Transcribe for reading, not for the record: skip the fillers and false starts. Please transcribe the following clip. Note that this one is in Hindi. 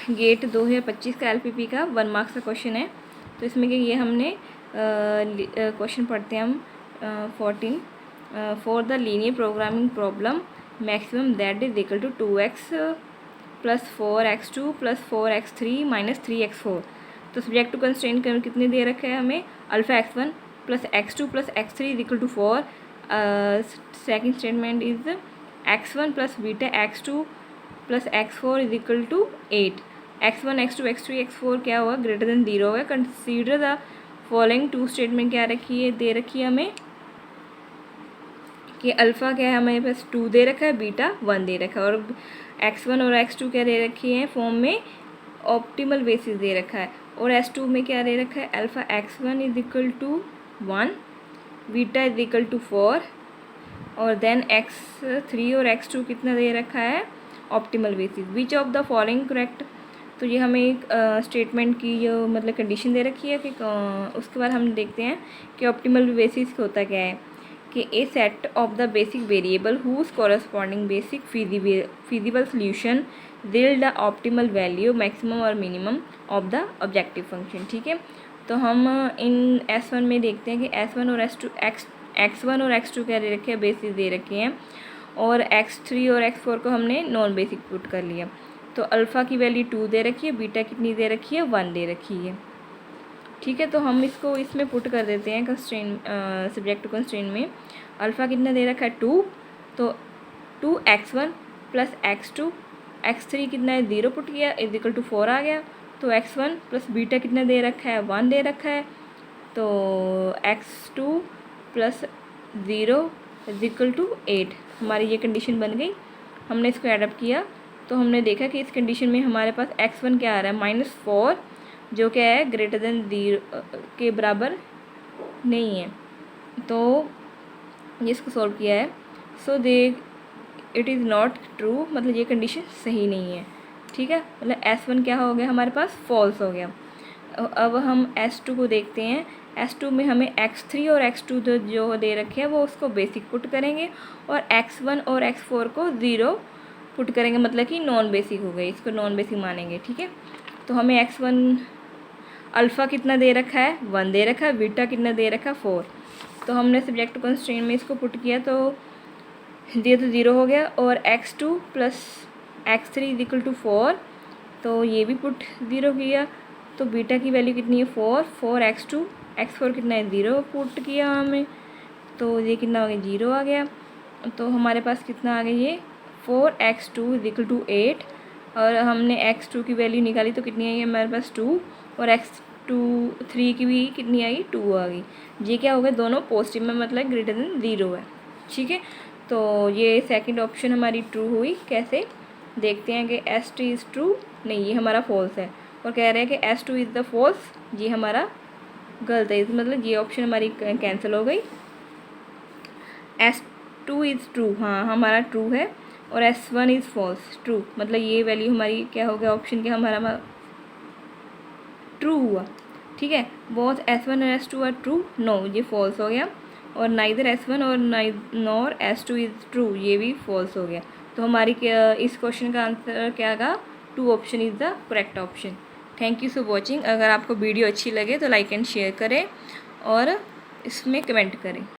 गेट 2025 का LPP का 1 मार्क्स का क्वेश्चन है। तो इसमें कि ये हमने क्वेश्चन पढ़ते हैं हम 14 for the linear programming problem maximum that is equal to 2x plus 4x2 plus 4x3 minus 3x4। तो सब्जेक्ट टू कंस्ट्रेंट कितने दे रखे हैं हमें, alpha x1 plus x2 plus x3 is equal to 4। Second statement is x1 plus beta x2 plus x4 is equal to 8। x1 x2 x3 x4 क्या होगा, ग्रेटर देन 0 होगा। Consider the following two statement क्या रखी है, दे रखी है हमें कि अल्फ़ा क्या है हमारे पास 2 दे रखा है, बीटा 1 दे रखा है, और x1 और x2 क्या दे रखी है फॉर्म में ऑप्टिमल बेसिस दे रखा है, और s2 में क्या दे रखा है, alpha x1 is equal to 1, beta is equal to 4, और देन x3 और x2 कितना दे रखा है, optimal basis. Which of the following correct. तो ये हमें एक स्टेटमेंट की जो मतलब कंडीशन दे रखी है कि उसके बाद हम देखते हैं कि ऑप्टिमल बेसिस होता क्या है, कि a set of the basic variable whose corresponding basic feasible solution yield the optimal value maximum और minimum of the objective function. ठीक है, तो हम इन S1 में देखते हैं कि S1 और S2 X1 और X2 क्या दे रखे हैं, बेसिस दे रखे हैं, और X3 और X4 को हमने नॉन बेसिक पुट कर लिया। तो अल्फ़ा की वैल्यू 2 दे रखी है, बीटा कितनी दे रखी है, 1 दे रखी है। ठीक है, तो हम इसको इसमें पुट कर देते हैं कंस्ट्रेंट सब्जेक्ट टू कंस्ट्रेंट में। अल्फ़ा कितना दे रखा है 2, तो 2x1 प्लस x2 x3 कितना है 0 पुट किया इज इक्वल टू 4 आ गया। तो x1 प्लस बीटा कितना दे रखा है 1 दे रखा है, तो x2 plus 0 is equal to 8। हमारी ये कंडीशन बन गई। हमने इसको एडअप किया तो हमने देखा कि इस कंडीशन में हमारे पास x1 क्या आ रहा है -4, जो क्या है ग्रेटर देन 0 के बराबर नहीं है। तो ये इसको सॉल्व किया है, सो दे इट इज़ नॉट ट्रू, मतलब ये कंडीशन सही नहीं है। ठीक है, मतलब S1 क्या हो गया हमारे पास, फॉल्स हो गया। अब हम S2 को देखते हैं। S2 में हमें x3 और x2 जो दे रखे हैं वो उसको बेसिक पुट करेंगे, और x1 और x4 को 0 पुट करेंगे, मतलब कि नॉन बेसिक हो गई, इसको नॉन बेसिक मानेंगे। ठीक है, तो हमें x1 अल्फ़ा कितना दे रखा है 1 दे रखा है, बीटा कितना दे रखा है 4। तो हमने सब्जेक्ट कंस्ट्रेंट में इसको पुट किया तो ये तो 0 हो गया, और x2 plus x3 is equal to 4, तो ये भी पुट 0 किया। तो बीटा की वैल्यू कितनी है 4 x2 x4 कितना है 0 पुट किया हमें, तो ये कितना हो गया 0 आ गया। तो हमारे पास कितना आ गया ये 4x2 इज इक्वल टू 8, और हमने x2 की वैल्यू निकाली तो कितनी आई हमारे पास 2, और x3 की भी कितनी आई 2 आ गई। ये क्या हो गया, दोनों पॉजिटिव में, मतलब ग्रेटर देन 0 है। ठीक है, तो ये सेकंड ऑप्शन हमारी ट्रू हुई। कैसे देखते हैं कि S2 इज़ ट्रू, नहीं ये हमारा फॉल्स है, और कह रहे हैं कि S2 इज़ द फॉल्स, ये हमारा गलत है, मतलब ये ऑप्शन हमारी कैंसिल हो गई। S2 इज़ ट्रू, हाँ हमारा ट्रू है, और S1 इज़ फॉल्स, ट्रू, मतलब ये वैल्यू हमारी क्या हो गया, ऑप्शन क्या हमारा ट्रू हुआ। ठीक है, बोथ S1 और S2 आर ट्रू, नो ये फॉल्स हो गया, और नाइदर S1 और नॉर S2 इज़ ट्रू, ये भी फॉल्स हो गया। तो हमारी इस क्वेश्चन का आंसर क्या आएगा, 2 option is the correct option. Thank you for watching. अगर आपको वीडियो अच्छी लगे तो लाइक एंड शेयर करें और इसमें कमेंट करें।